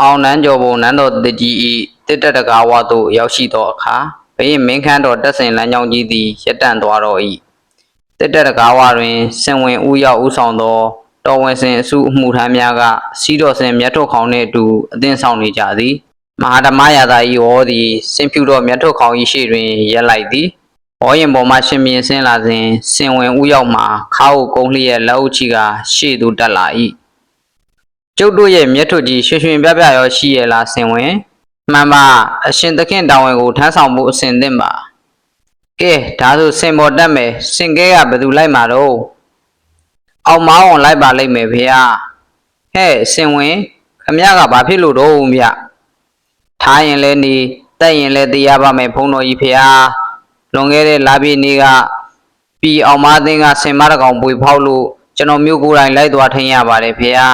အောင်နန်းကျော်ဘုံနန်းတော်တကြီးဤတစ်တက်တကားဝသို့ရောက်ရှိသောအခါဘရင်မင်းခမ်းတော်တက်စဉ်လမ်းကြောင်းကြီးသည်ရပ်တန့်သွားတော်၏တစ်တက်တကားဝတွင်စင်ဝင်ဦးရောက်ဦးဆောင်သောတော်ဝင်စင်အစုအမှုထမ်းများကစီးတော်စင်မြတ်ထုတ်ခေါင်နှင့်အတူအသင်းဆောင်နေကြသည်မဟာဓမ္မရာသာဤဝေါ်သည်စင်ဖြူတော်မြတ်ထုတ်ခေါင်၏ရှေ့တွင်ရပ်လိုက်သည်ဝေါ်ရင်ပေါ်မှရှင်မြင်းဆင်းလာစဉ်စင်ဝင်ဦးရောက်မှခါအုပ်ကုန်းလျက်လက်အုပ်ချီကရှေ့သို့တက်လာ၏ကျုပ်တို့ရဲ့မြတ်ထုတ်ကြီးရွှင်ရွှင်ပြပြရောရှိရလားစင်ဝင်မှန်ပါအရှင်သခင်တောင်ဝင်ကိုထမ်းဆောင်မှုအစဉ်သင့်ပါကဲဒါဆိုစင်ပေါ်တက်မယ်စင်ကဲကဘယ်သူလိုက်မှာတော့အောင်မောင်းအောင်လိုက်ပါလိမ့်မယ်ဖေဟာဟဲ့စင်ဝင်ခမရကဘာဖြစ်လို့တော့ဗျထားရင်လဲနေတက်ရင်လဲတရားပါမယ်ဘုံတော်ကြီးဖေဟာလွန်ခဲ့တဲ့လပြည့်နေ့ကပြီးအောင်မသင်းကစင်မတကောင်ပွေဖောက်လို့ကျွန်တော်မျိုးကိုယ်တိုင်လိုက်သွားထင်ရပါတယ်ဖေဟာ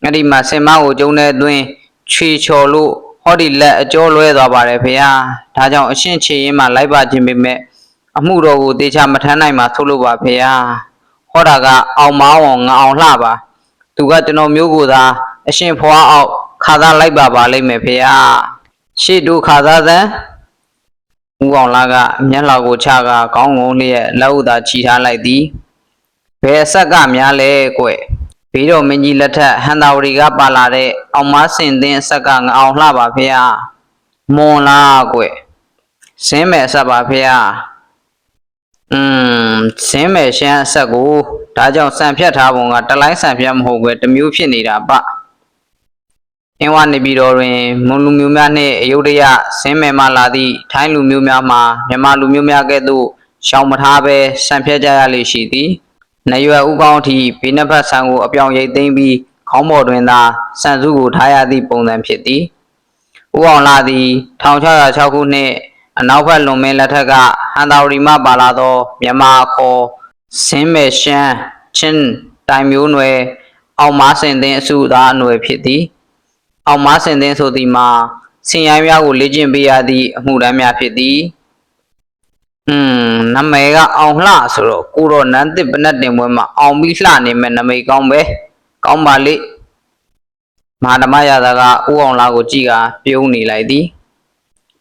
အဲ့ဒီမှာစင်မကိုကျုံတဲ့အတွင်းခြေချော်လို့ဟောဒီလက်အကျော်လွဲသွားပါတယ်ဖေဟာဒါကြောင့်အရှင်းချေရင်မှလိုက်ပါခြင်းပေမဲ့အမှုတော်ကိုတေချာမထမ်းနိုင်မှထုတ်လို့ပါဖေဟာဟောတာကအောင်မောင်းအောင်ငါအောင်လှပါသူကကျွန်တော်မျိုးကိုသာအရှင်းဖွားအောင်ခါသားလိုက်ပါလိမ့်မယ်ဖေဟာရှေ့တို့ခါသားသံဦးအောင်လာကမျက်လှကိုချကခေါင်းငုံလျက်လက်ဥသာချီထားလိုက်သည်ဘယ်ဆက်ကများလဲကွဘေးတော်မင်းကြီးလက်ထက်ဟန်တာဝရီကပါလာတဲ့အောင်မဆင်သင်းအဆက်ကငအောင်လှပါဖေဟာမွန်လားကွစင်းမဲ့အဆက်ပါဖေဟာစင်းမဲ့ရှမ်းအဆက်ကိုဒါကြောင့်စံဖြတ်ထားပုံကတလိုင်းစံဖြတ်မဟုတ်ပဲတမျိုးဖြစ်နေတာပအင်းဝနေပြည်တော်တွင်မွန်လူမျိုးများနှင့်အယုဒ္ဓယစင်းမဲ့မှလာသည့်ထိုင်းလူမျိုးများမှမြန်မာလူမျိုးများကဲ့သို့ရှောင်မထားပဲစံဖြတ်ကြရလေရှိသည်နရွယ်ဥကောင်းအထိဘေးနှစ်ဖက်ဆံကိုအပြောင်ရိပ်သိမ်းပြီးခေါင်းပေါ်တွင်သာစံစုကိုထားရသည့်ပုံစံဖြစ်သည်။ဦးအောင်လာသည်1606ခုနှစ်အနောက်ဘက်လွန်မင်းလက်ထက်ကဟန်တာဝရီမှပါလာသောမြန်မာခေါ်စင်းမဲ့ရှမ်းချင်းတိုင်မျိုးနွယ်အောင်မဆင်သင်းအစုသားအနွယ်ဖြစ်သည်။အောင်မဆင်သင်းဆိုသည်မှာဆင်ရိုင်းများကိုလေ့ကျင့်ပေးရသည့်အမှုတမ်းများဖြစ်သည်။နာမည်ကအောင်လှဆိုတော့ကိုတော့နန်းတစ်ပနတ်တင်ပွဲမှာအောင်ပြီးလှနေမဲ့နာမည်ကောင်းပဲကောင်းပါလေမဟာဓမ္မရာသာကဦးအောင်လာကိုကြည့်ကပြုံးနေလိုက်သည်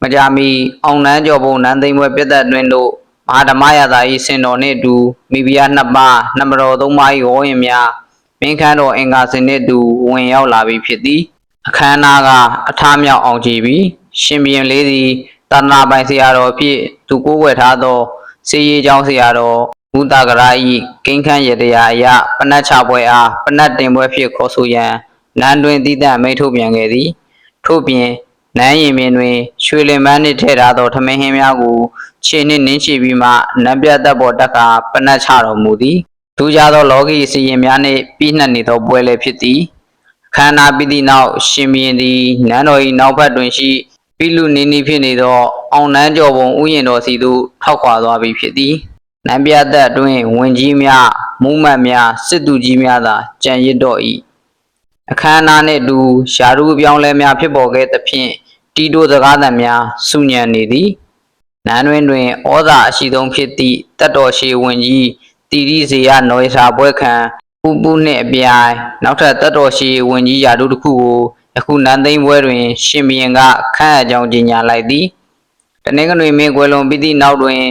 မကြမီအောင်နန်းကျော်ဘုံနန်းသိမ်းပွဲပြတ်သက်တွင်တို့မဟာဓမ္မရာသာ၏စင်တော်နှင့်အတူမိဖုရားနှစ်ပါးနံပါတ်3ပါး၏ဝေါ်ရင်များမင်းခမ်းတော်အင်္ဂါစင်နှင့်အတူဝင်ရောက်လာပြီဖြစ်သည်အခမ်းအနားကအထားမြောက်အောင်ကြည့်ပြီးရှင်ဘုရင်လေးသည်သာသနာပိုင်ဆရာတော်ဖြစ်သူကိုးကွယ်ထားသောစေရီကျောင်းဆရာတော်ဘုဒ္ဓဂရာဤကိန်းခန့်ရတရားအရပနတ်ချပွဲအားပနတ်တင်ပွဲဖြစ်ခေါ်ဆိုရန်နန်းတွင်တည်တံ့မိန့်ထုတ်ပြန်ခဲ့သည်ထို့ပြင်နန်းရင်မြင်တွင်ရွှေလင်ပန်းနှင့်ထည့်ထားသောထမင်းဟင်းများကိုခြေနှင့်နင်းချပြီးမှနန်းပြတ်သက်ပေါ်တက်ကပနတ်ချတော်မူသည်ထူးခြားသောလောကီစီရင်များနှင့်ပြီးနှက်နေသောပွဲလည်းဖြစ်သည်ခန္ဓာပြီးသည့်နောက်ရှင်ဘုရင်သည်နန်းတော်၏နောက်ဘက်တွင်ရှိပိလူနီနီဖြစ်နေသောအောင်နန်းကျော်ဘုံဥယျာဉ်တော်စီသို့ထောက်ခွာသွားပြီဖြစ်သည်နန်းပြသက်အတွင်းဝင်ကြီးများမူးမတ်များစစ်သူကြီးများသာကြံရစ်တော့၏အခမ်းအနားနှင့်အတူယာရုအပြောင်းလဲများဖြစ်ပေါ်ခဲ့သဖြင့်တီတိုစကားသံများစုညံနေသည်နန်းတွင်ဩဇာအရှိဆုံးဖြစ်သည့်တတ်တော်ရှည်ဝင်ကြီးတီရီဇေယနွေစာပွဲခံပူပူနှင့်အပြိုင်နောက်ထပ်တတ်တော်ရှည်ဝင်ကြီးယာရုတစ်ခုကိုယခုနန်းသိမ်းပွဲတွင်ရှင်ဘုရင်ကခန့်အပ်ကြောင်းကြေညာလိုက်သည်တနင်္ဂနွေမင်းကွယ်လွန်ပြီးသည့်နောက်တွင်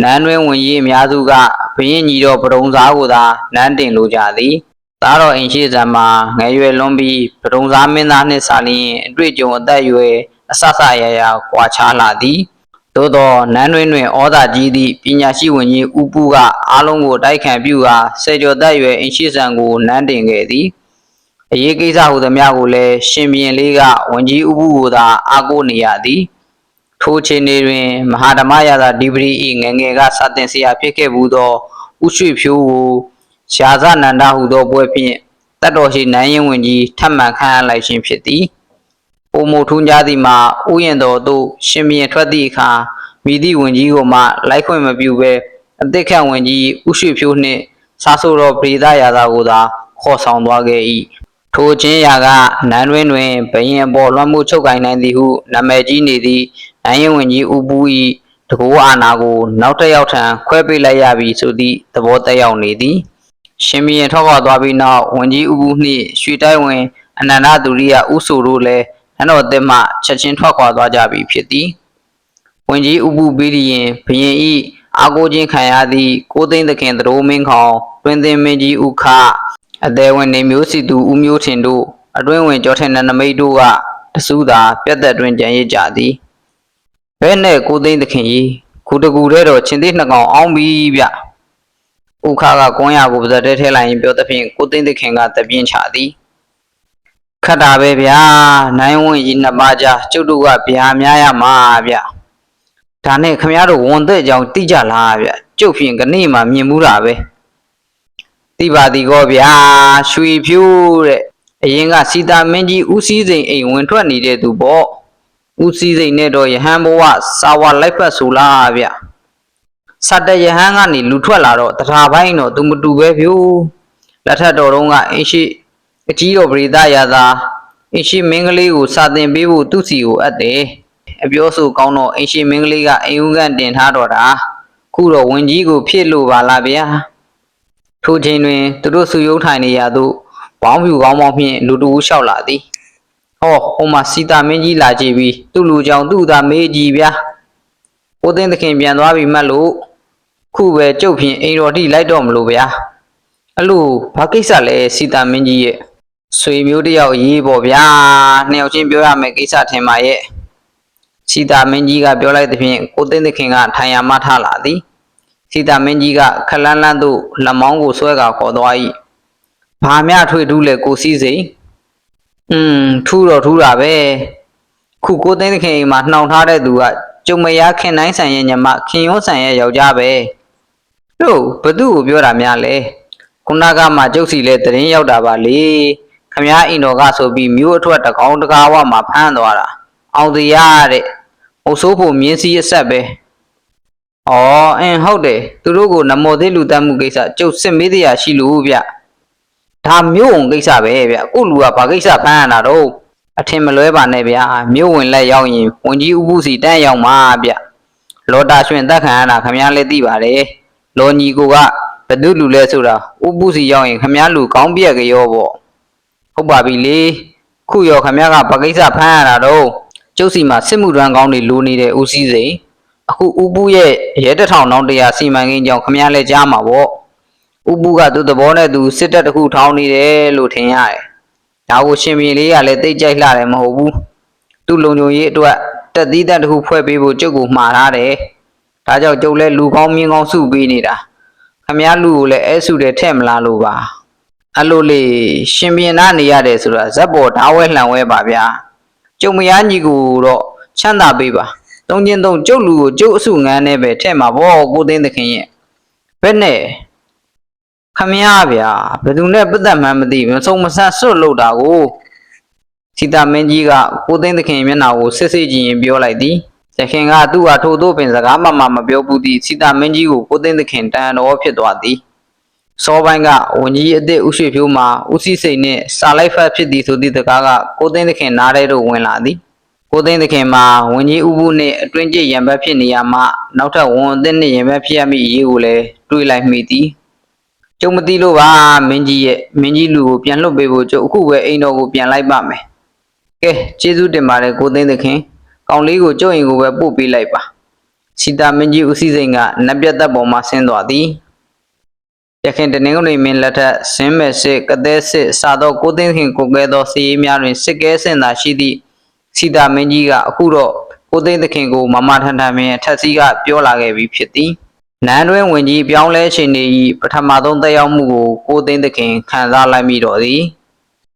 နန်းတွင်ဝင်ကြီးအများစုကဘုရင်ကြီးတော်ပဒုံစားကိုသာနန်းတင်လိုကြသည်သားတော်အိမ်ရှိစံမှာငယ်ရွယ်လွန်ပြီးပဒုံစားမင်းသားနှင့်စာလျင်အတွေ့အကြုံအသက်အရွယ်အဆဆရရကွာခြားလာသည်သို့သောနန်းတွင်ဩဇာကြီးသည့်ပညာရှိဝင်ကြီးဦးပူကအားလုံးကိုတိုက်ခံပြုကာဆယ်ကျော်သက်အရွယ်အိမ်ရှိစံကိုနန်းတင်ခဲ့သည်အရေးကိစ္စဟူသမျှကိုလည်းရှင်ဘုရင်လေးကဝန်ကြီးဥပုကိုသာအားကိုးနေရသည်ထိုခြေနေတွင်မဟာဓမ္မရာသာဒီပရီ၏ငငယ်ကစာတင်ဆရာဖြစ်ခဲ့ဘူးသောဥရွှေဖြိုးကိုရှာဇနန္ဒဟုသောပွဲဖြင့်တတ်တော်ရှိနန်းရင်ဝင်ကြီးထပ်မံခန့်အပ်လိုက်ခြင်းဖြစ်သည်ပုံမထူးခြားသည်မှာဥယျာဉ်တော်သို့ရှင်ဘုရင်ထွက်သည့်အခါမိသည့်ဝင်ကြီးကိုမှလိုက်ခွင့်မပြုဘဲအသစ်ခန့်ဝင်ကြီးဥရွှေဖြိုးနှင့်စားဆိုတော်ပရိသရာသာကိုသာခေါ်ဆောင်သွားခဲ့၏ထိုချင်းရာကနန်းတွင်ဘုရင်ပေါ်လွှမ်းမှုချုပ်ကိုင်နိုင်သည်ဟုနာမည်ကြီးနေသည့်နန်းရင်ဝင်ကြီးဦးပူ၏တကူအာနာကိုနောက်တစ်ယောက်ထံခွဲပေးလိုက်ရပြီဆိုသည့်သဘောတက်ရောက်နေသည်ရှင်ဘုရင်ထောက်ခွာသွားပြီးနောက်ဝန်ကြီးဦးပူနှင့်ရွှေတိုက်ဝင် အနန္ဒသူရိယဥဆိုတို့လည်းနန်းတော်တက်မှချက်ချင်းထွက်ခွာသွားကြပြီဖြစ်သည်ဝင်ကြီးဥပုပိရိယင်ဘုရင်ဤအာကိုချင်းခံရသည့်ကိုသိန်းသခင်သရိုးမင်းခေါင်တွင်သင်မင်းကြီးဥခအသေးဝင်နေမျိုးစီသူဦးမျိုးထင်တို့အတွင်းဝင်ကြောထင်နမိတ်တို့ကတဆူသာပြတ်သက်တွင်ကြံရစ်ကြသည်ဘဲနဲ့ကိုသိန်းသခင်ကြီးခုတကူတဲ့တော့ချင်းသေးနှစ်ကောင်အောင်းပြီဗျဥခကကွန်းရကိုပါဇက်တဲထဲလိုက်ရင်ပြောသဖြင့်ကိုသိန်းသခင်ကတပြင်းချသည်ခတ်တာပဲဗျာနိုင်ဝင်းကြီးနှစ်ပါးကြားကျုပ်တို့ကဗျာများရမှာဗျဒါနဲ့ခမရတို့ဝန်သက်ကြောင်တိကြလားဗျကျုပ်ဖြင့်ကနေ့မှမြင်မှုတာပဲတိပါသည်ကောဗျာရွှေဖြိုးတဲ့အရင်ကစီတာမင်းကြီးဦးစည်းစိန်အိမ်ဝင်ထွက်နေတဲ့သူပေါ့ဦးစည်းစိန်နဲ့တော့ယဟန်ဘဝစာဝလိုက်ဖက်ဆိုလားဗျစတယဟန်ကနေလူထွက်လာတော့တရားပိုင်းတော့သူမတူပဲဖြိုးလက်ထက်တော်တုန်းကအင်းရှိအကြီးတော်ပရိသရာသာအင်းရှိမင်းကလေးကိုစာသင်ပေးဖို့သူ့စီကိုအပ်တယ်အပြောဆိုကောင်းတော့အင်းရှိမင်းကလေးကအိမ်ဦးကန်တင်ထားတော့တာခုတော့ဝင်ကြီးကိုဖြစ်လို့ပါလားဗျာထိုချိန်တွင်သူတို့စုယုံထိုင်နေရသို့ဘောင်းဖြူကောင်းပေါင်းဖြင့်လူတူလျှောက်လာသည်ဟောဟိုမှာစီတာမင်းကြီးလာကြည့်ပြီးသူ့လူကြောင့်သူ့သားမေးကြည့်ဗျာကိုသိန်းသခင်ပြန်သွားပြီမှတ်လို့ခုပဲကျုပ်ဖြင့်အိမ်တော်ထိလိုက်တော့မလို့ဗျာအဲ့လိုဘာကိစ္စလဲစီတာမင်းကြီးရဲ့ဆွေမျိုးတယောက်ရေးပေါ့ဗျာနှစ်ယောက်ချင်းပြောရမယ်ကိစ္စထင်ပါရဲ့စီတာမင်းကြီးကပြောလိုက်သဖြင့်ကိုသိန်းသခင်ကထိုင်ရမှထလာသည်စီတာမင်းကြီးကခလန်းလန်းသို့လက်မောင်းကိုဆွဲကာခေါ်သွား၏ဘာမျှထွေထူးလဲကိုစည်းစိမ်ထူးတော့ထူးတာပဲခုကိုသိန်းသခင်အိမ်မှာနှောင်ထားတဲ့သူကကျုံမရခင်တိုင်းဆန်ရဲ့ညမခင်ရောဆန်ရဲ့ယောက်ျားပဲတို့ဘသူ့ကိုပြောတာများလဲခုနကမှကျုပ်စီလဲတရင်ရောက်တာပါလေခမားအိမ်တော်ကဆိုပြီးမြို့အထွက်တကောင်တကားဝမှာဖမ်းသွားတာအောင်တရားတဲ့ဟိုဆိုးဖို့မြင်းစည်းအဆက်ပဲဩဟုတ်တယ်သူတို့ကိုနမောသေးလူတတ်မှုကိစ္စကျုပ်စစ်မေးတရားရှိလို့ဗျဒါမြို့ဝင်ကိစ္စပဲဗျကိုလူကဘာကိစ္စဖမ်းရတာတော့အထင်မလွဲပါနဲ့ဗျမြို့ဝင်လက်ရောက်ရင်ဝင်ကြီးဥပုစီတန်းရောက်မှာဗျလောတာရွှင်တက်ခံရတာခမားလည်းသိပါတယ်လောညီကိုကဘသူလူလဲဆိုတာဥပုစီရောက်ရင်ခမားလူကောင်းပြက်ကြောပေါ့ဟုတ်ပါပြီလေခုရောခမားကဘာကိစ္စဖမ်းရတာတော့ကျုပ်စီမှာစစ်မှုထမ်းကောင်းတွေလိုနေတဲ့ဦးစည်းစိန်အခုဥပုရဲ့ရဲတထောင်နောက်တရားစီမံကိန်းကြောင့်ခမားလည်းကြားမှာပေါ့ဥပုကသူ့သဘောနဲ့သူစစ်တပ်တစ်ခုထောင်းနေတယ်လို့ထင်ရတယ်ဒါကိုရှင်ပြည်လေးကလည်းသိကြိုက်လှတယ်မဟုတ်ဘူးသူ့လုံခြုံရေးအတွက်တက်သီးတက်တစ်ခုဖွဲ့ပေးဖို့ကျုပ်ကိုမှားထားတယ်ဒါကြောင့်ကျုပ်လည်းလူကောင်းမြင်းကောင်းစုပေးနေတာခမားလူကိုလည်းအဲစုတယ်ထဲ့မလားလို့ပါအဲ့လိုလေရှင်ပြည်နားနေရတယ်ဆိုတာဇက်ပေါ်ဓာဝဲလှန်ဝဲပါဗျာကျုံမယားညီကိုတော့ချမ်းသာပေးပါတုံးချင်းတုံးကျုပ်လူကိုကျုပ်အစုငန်းနဲ့ပဲထဲ့မှာပေါ့ကိုသိန်းသခင်ရဲ့ဘယ်နဲ့ခမရဗျာဘယ်သူနဲ့ပတ်သက်မှန်းမသိမဆုံးမဆတ်စွတ်လို့တာကိုစီတာမင်းကြီးကကိုသိန်းသခင်မျက်နှာကိုစစ်စစ်ကြည့်ရင်ပြောလိုက်သည်ရခင်ကသူ့ဟာထို့သို့ပင်စကားမှမပြောဘူးသည်စီတာမင်းကြီးကိုကိုသိန်းသခင်တန်တော်ဖြစ်သွားသည်စောပိုင်းကဝန်ကြီးအစ်စ်ဥရွှေဖြိုးမှာဦးစီးစိန်နဲ့စာလိုက်ဖတ်ဖြစ်သည်ဆိုသည့်စကားကကိုသိန်းသခင်နားထဲသို့ဝင်လာသည်ကိုသိန်းသခင်မှာဝန်ကြီးဥပုနှင့်အတွင်းကျရံဘက်ဖြစ်နေရမှနောက်ထပ်ဝန်အသစ်နှင့်ရံဘက်ဖြစ်ရမည့်အရေးကိုလည်းတွေးလိုက်မိသည်ကျုံမသိလို့ပါမင်းကြီးရဲ့မင်းကြီးလူကိုပြန်လွတ်ပေးဖို့ကျုပ်အခုပဲအိမ်တော်ကိုပြန်လိုက်ပါမယ်ကဲကျေးဇူးတင်ပါတယ်ကိုသိန်းသခင်ကောင်လေးကိုကျုပ်အိမ်ကိုပဲပို့ပေးလိုက်ပါစီတာမင်းကြီးဦးစီးစိန်ကနတ်ပြတ်သက်ပေါ်မှဆင်းသွားသည်ရခင်တနင်္ဂနွေမင်းလက်ထက်ဇင်းမဲ့စစ်ကတဲ့စစ်စာတော့ကိုသိန်းသခင်ကိုကဲသောစီးရေးများတွင်စစ်ကဲဆင်သာရှိသည့်စီတာမင်းကြီးကအခုတော့ကိုသိန်းသခင်ကိုမမထန်ထန်ပင်ထက်စီကပြောလာခဲ့ပြီးဖြစ်သည်နန်းတွင်ဝင်ကြီးပြောင်းလဲရှင်နေ၏ပထမဆုံးတက်ရောက်မှုကိုကိုသိန်းသခင်ခံစားလိုက်မိတော်သည်